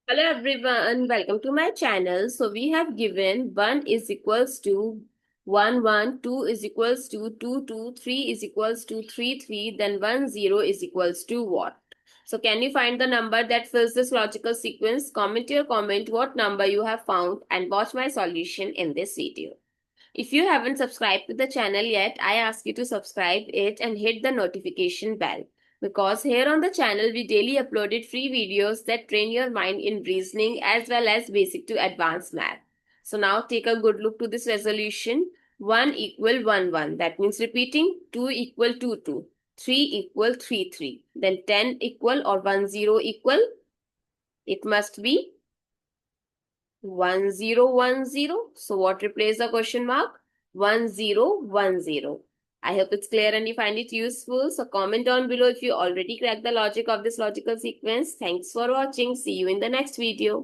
Hello everyone, welcome to my channel. So we have given 1 is equals to 1 1, 2 is equals to 2 2, 3 is equals to 3 3, then 1 0 is equals to what? So can you find the number that fills this logical sequence? Comment your comment what number you have found and watch my solution in this video. If you haven't subscribed to the channel yet, I ask you to subscribe it and hit the notification bell. Because here on the channel, we daily uploaded free videos that train your mind in reasoning as well as basic to advanced math. So now take a good look to this resolution. 1 equal 1 1. That means repeating 2 equal 2 2. 3 equal 3 3. Then 10 equal or 1 0 equal. It must be 1010. So what replaces the question mark? 1010. I hope it's clear and you find it useful. So comment down below if you already cracked the logic of this logical sequence. Thanks for watching. See you in the next video.